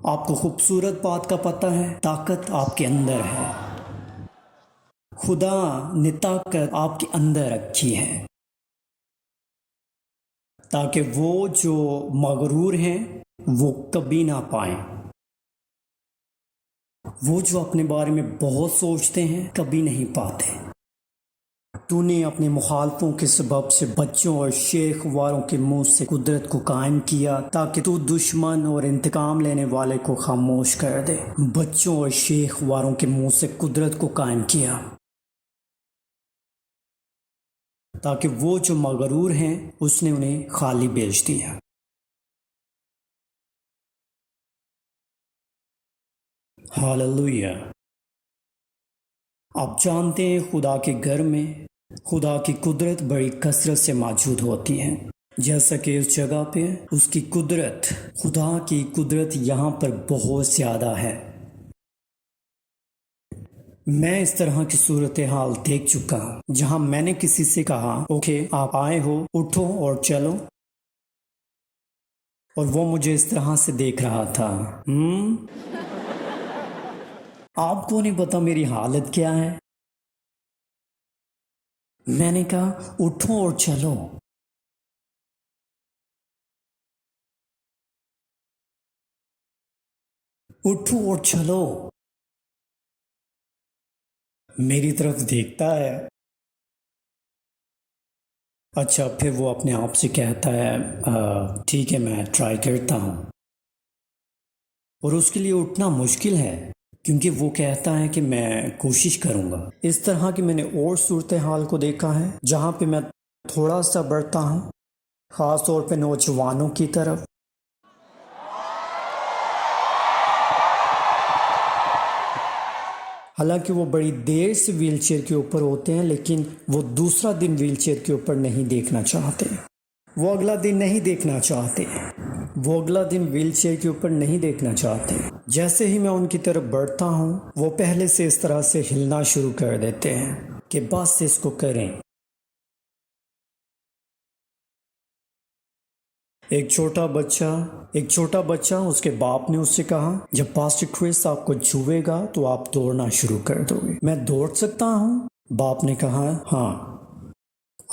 آپ کو خوبصورت بات کا پتہ ہے، طاقت آپ کے اندر ہے۔ خدا نے طاقت آپ کے اندر رکھی ہے تاکہ وہ جو مغرور ہیں وہ کبھی نہ پائیں، وہ جو اپنے بارے میں بہت سوچتے ہیں کبھی نہیں پاتے۔ تو نے اپنے مخالفوں کے سبب سے بچوں اور شیخ واروں کے منہ سے قدرت کو قائم کیا تاکہ تو دشمن اور انتقام لینے والے کو خاموش کر دے۔ بچوں اور شیخ واروں کے منہ سے قدرت کو قائم کیا تاکہ وہ جو مغرور ہیں اس نے انہیں خالی بیچ دیا۔ ہاللویہ۔ آپ جانتے ہیں خدا کے گھر میں خدا کی قدرت بڑی کثرت سے موجود ہوتی ہے، جیسا کہ اس جگہ پہ اس کی قدرت، خدا کی قدرت یہاں پر بہت زیادہ ہے۔ میں اس طرح کی صورتحال دیکھ چکا ہوں جہاں میں نے کسی سے کہا اوکے آپ آئے ہو، اٹھو اور چلو، اور وہ مجھے اس طرح سے دیکھ رہا تھا، آپ کو نہیں پتا میری حالت کیا ہے؟ میں نے کہا اٹھو اور چلو۔ اٹھو اور چلو۔ میری طرف دیکھتا ہے، اچھا پھر وہ اپنے آپ سے کہتا ہے ٹھیک ہے میں ٹرائی کرتا ہوں، اور اس کے لیے اٹھنا مشکل ہے کیونکہ وہ کہتا ہے کہ میں کوشش کروں گا۔ اس طرح کی میں نے اور صورتحال کو دیکھا ہے جہاں پہ میں تھوڑا سا بڑھتا ہوں، خاص طور پہ نوجوانوں کی طرف۔ حالانکہ وہ بڑی دیر سے ویل چیئر کے اوپر ہوتے ہیں لیکن وہ دوسرا دن ویل چیئر کے اوپر نہیں دیکھنا چاہتے، وہ اگلا دن نہیں دیکھنا چاہتے، وہ اگلا دن ویل چیئر کے اوپر نہیں دیکھنا چاہتے۔ جیسے ہی میں ان کی طرف بڑھتا ہوں وہ پہلے سے اس طرح سے ہلنا شروع کر دیتے ہیں کہ بس اس کو کریں۔ ایک چھوٹا بچہ اس کے باپ نے اس سے کہا جب پاسٹر کرس آپ کو چھوئے گا تو آپ دوڑنا شروع کر دو گے۔ میں دوڑ سکتا ہوں؟ باپ نے کہا ہاں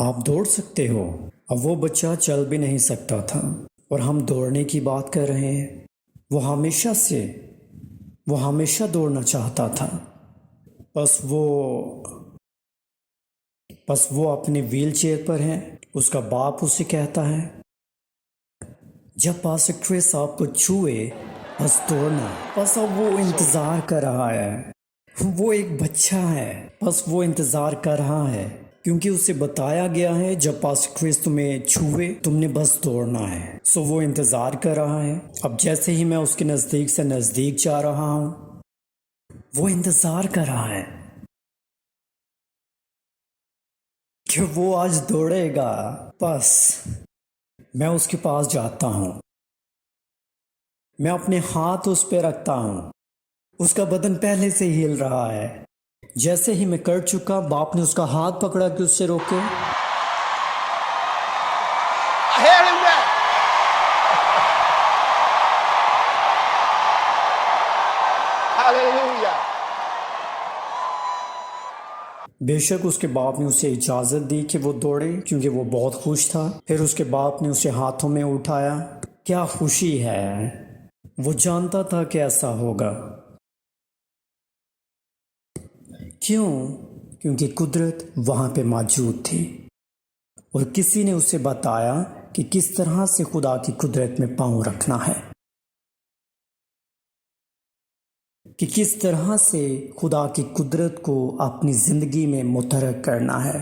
آپ دوڑ سکتے ہو۔ اب وہ بچہ چل بھی نہیں سکتا تھا اور ہم دوڑنے کی بات کر رہے ہیں۔ وہ ہمیشہ دوڑنا چاہتا تھا، بس وہ اپنے ویل چیئر پر ہے۔ اس کا باپ اسے کہتا ہے جب پاسٹر کرس آپ کو چھوئے بس دوڑنا۔ بس اب وہ انتظار کر رہا ہے، وہ ایک بچہ ہے، بس وہ انتظار کر رہا ہے کیونکہ اسے بتایا گیا ہے جب پاسٹر کرس تمہیں چھوئے تم نے بس دوڑنا ہے۔ سو وہ انتظار کر رہا ہے۔ اب جیسے ہی میں اس کے نزدیک سے نزدیک جا رہا ہوں وہ انتظار کر رہا ہے کہ وہ آج دوڑے گا۔ بس میں اس کے پاس جاتا ہوں، میں اپنے ہاتھ اس پہ رکھتا ہوں، اس کا بدن پہلے سے ہل رہا ہے۔ جیسے ہی میں کر چکا باپ نے اس کا ہاتھ پکڑا کہ اس سے روکے۔ بے شک اس کے باپ نے اسے اجازت دی کہ وہ دوڑے کیونکہ وہ بہت خوش تھا۔ پھر اس کے باپ نے اسے ہاتھوں میں اٹھایا۔ کیا خوشی ہے، وہ جانتا تھا کہ ایسا ہوگا۔ کیوں؟ کیونکہ قدرت وہاں پہ موجود تھی اور کسی نے اسے بتایا کہ کس طرح سے خدا کی قدرت میں پاؤں رکھنا ہے، کہ کس طرح سے خدا کی قدرت کو اپنی زندگی میں متحرک کرنا ہے۔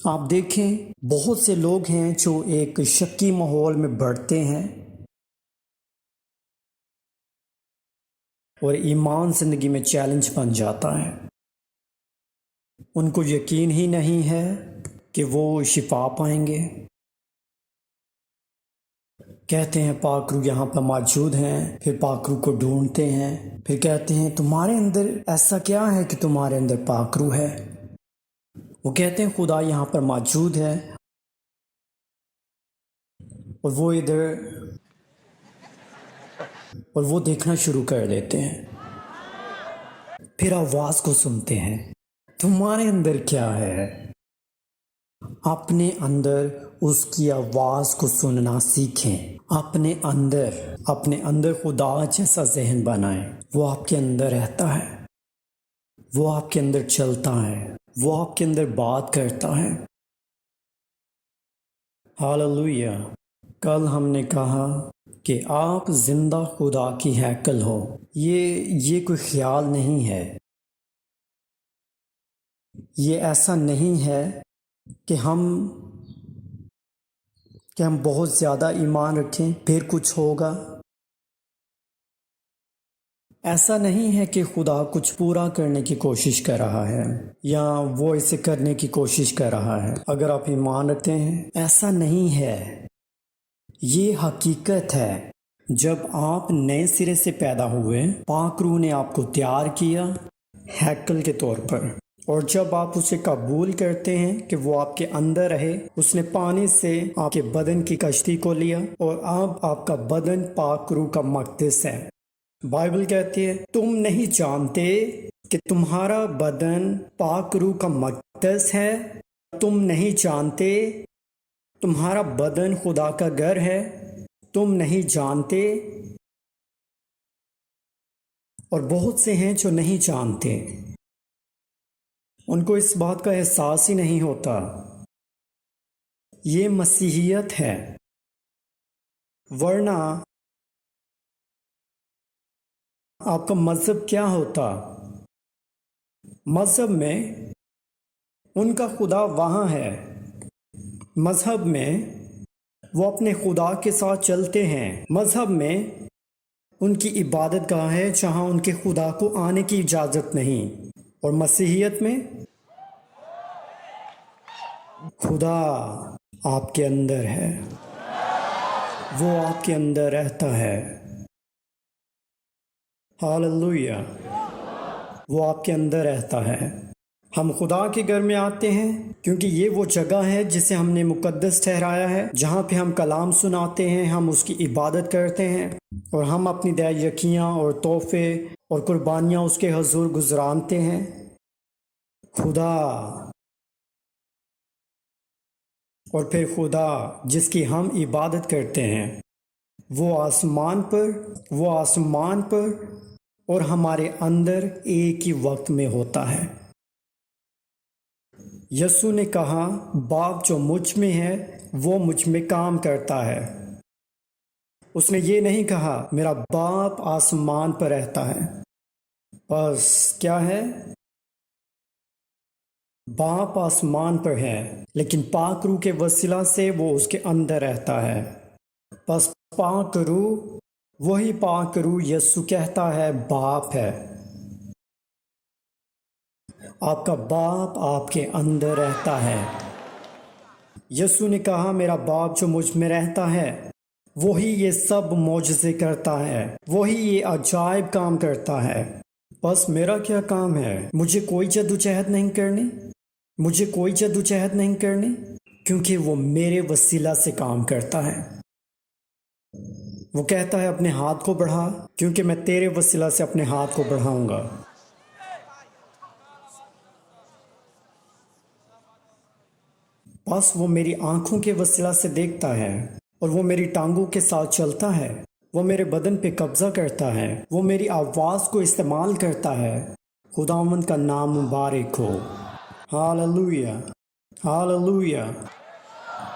آپ دیکھیں بہت سے لوگ ہیں جو ایک شکی ماحول میں بڑھتے ہیں اور ایمان زندگی میں چیلنج بن جاتا ہے۔ ان کو یقین ہی نہیں ہے کہ وہ شفا پائیں گے۔ کہتے ہیں پاک روح یہاں پر موجود ہیں، پھر پاک روح کو ڈھونڈتے ہیں، پھر کہتے ہیں تمہارے اندر ایسا کیا ہے کہ تمہارے اندر پاک روح ہے؟ وہ کہتے ہیں خدا یہاں پر موجود ہے اور وہ ادھر اور وہ دیکھنا شروع کر دیتے ہیں. پھر آواز کو سنتے ہیں. تمہارے اندر کیا ہے؟ اپنے اندر اس کی آواز کو سننا سیکھیں. اپنے اندر خدا جیسا ذہن بنائیں. وہ آپ کے اندر رہتا ہے، وہ آپ کے اندر چلتا ہے، وہ آپ کے اندر بات کرتا ہے. ہاللویا. کل ہم نے کہا کہ آپ زندہ خدا کی ہیکل ہو. یہ کوئی خیال نہیں ہے. یہ ایسا نہیں ہے کہ ہم بہت زیادہ ایمان رکھیں پھر کچھ ہوگا. ایسا نہیں ہے کہ خدا کچھ پورا کرنے کی کوشش کر رہا ہے یا وہ اسے کرنے کی کوشش کر رہا ہے. اگر آپ ایمان رکھتے ہیں، ایسا نہیں ہے. یہ حقیقت ہے. جب آپ نئے سرے سے پیدا ہوئے، پاک روح نے آپ کو تیار کیا ہیکل کے طور پر، اور جب آپ اسے قبول کرتے ہیں کہ وہ آپ کے اندر رہے، اس نے پانی سے آپ کے بدن کی کشتی کو لیا اور اب آپ کا بدن پاک روح کا مقدس ہے. بائبل کہتی ہے تم نہیں جانتے کہ تمہارا بدن پاک روح کا مقدس ہے. تم نہیں جانتے تمہارا بدن خدا کا گھر ہے. تم نہیں جانتے. اور بہت سے ہیں جو نہیں جانتے. ان کو اس بات کا احساس ہی نہیں ہوتا. یہ مسیحیت ہے. ورنہ آپ کا مذہب کیا ہوتا؟ مذہب میں ان کا خدا وہاں ہے. مذہب میں وہ اپنے خدا کے ساتھ چلتے ہیں. مذہب میں ان کی عبادت گاہ ہے جہاں ان کے خدا کو آنے کی اجازت نہیں. اور مسیحیت میں خدا آپ کے اندر ہے، وہ آپ کے اندر رہتا ہے. ہاللویا. وہ آپ کے اندر رہتا ہے. ہم خدا کے گھر میں آتے ہیں کیونکہ یہ وہ جگہ ہے جسے ہم نے مقدس ٹھہرایا ہے، جہاں پہ ہم کلام سناتے ہیں، ہم اس کی عبادت کرتے ہیں، اور ہم اپنی دہ یقیاں اور تحفے اور قربانیاں اس کے حضور گزرانتے ہیں. خدا، اور پھر خدا جس کی ہم عبادت کرتے ہیں وہ آسمان پر اور ہمارے اندر ایک ہی وقت میں ہوتا ہے. یسوع نے کہا باپ جو مجھ میں ہے وہ مجھ میں کام کرتا ہے. اس نے یہ نہیں کہا میرا باپ آسمان پر رہتا ہے. بس کیا ہے؟ باپ آسمان پر ہے لیکن پاک روح کے وسیلہ سے وہ اس کے اندر رہتا ہے. بس پاک روح، وہی پاک روح یسوع کہتا ہے باپ ہے. آپ کا باپ آپ کے اندر رہتا ہے. یسوع نے کہا میرا باپ جو مجھ میں رہتا ہے وہی یہ سب معجزے کرتا ہے، وہی یہ عجائب کام کرتا ہے. بس میرا کیا کام ہے؟ مجھے کوئی جدوجہد نہیں کرنی، کیونکہ وہ میرے وسیلہ سے کام کرتا ہے. وہ کہتا ہے اپنے ہاتھ کو بڑھا، کیونکہ میں تیرے وسیلہ سے اپنے ہاتھ کو بڑھاؤں گا. بس وہ میری آنکھوں کے وسیلہ سے دیکھتا ہے، اور وہ میری ٹانگوں کے ساتھ چلتا ہے. وہ میرے بدن پہ قبضہ کرتا ہے، وہ میری آواز کو استعمال کرتا ہے. خداوند کا نام مبارک ہو. Hallelujah, hallelujah.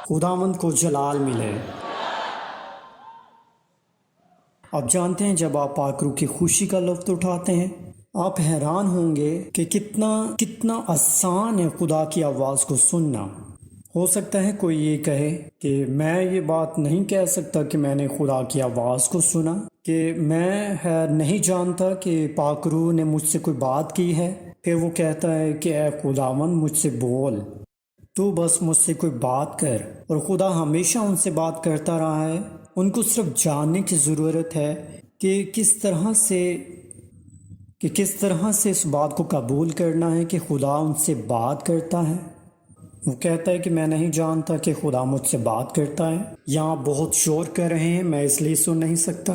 خداوند کو جلال ملے. آپ جانتے ہیں جب آپ پاک روح کی خوشی کا لطف اٹھاتے ہیں آپ حیران ہوں گے کہ کتنا آسان ہے خدا کی آواز کو سننا. ہو سکتا ہے کوئی یہ کہے کہ میں یہ بات نہیں کہہ سکتا کہ میں نے خدا کی آواز کو سنا، کہ میں نہیں جانتا کہ پاک روح نے مجھ سے کوئی بات کی ہے. پھر وہ کہتا ہے کہ اے خداوند مجھ سے بول، تو بس مجھ سے کوئی بات کر. اور خدا ہمیشہ ان سے بات کرتا رہا ہے. ان کو صرف جاننے کی ضرورت ہے کہ کس طرح سے اس بات کو قبول کرنا ہے کہ خدا ان سے بات کرتا ہے. وہ کہتا ہے کہ میں نہیں جانتا کہ خدا مجھ سے بات کرتا ہے. یہاں بہت شور کر رہے ہیں، میں اس لیے سن نہیں سکتا.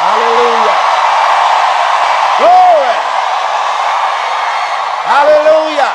Hallelujah. Glory. Hallelujah.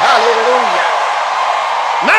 Hallelujah. Ma.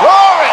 Glory.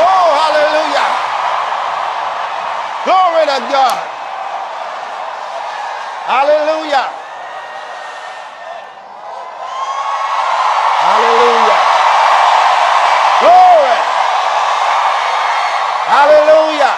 Oh, hallelujah. Glory to God. Hallelujah. Hallelujah. Glory. Hallelujah.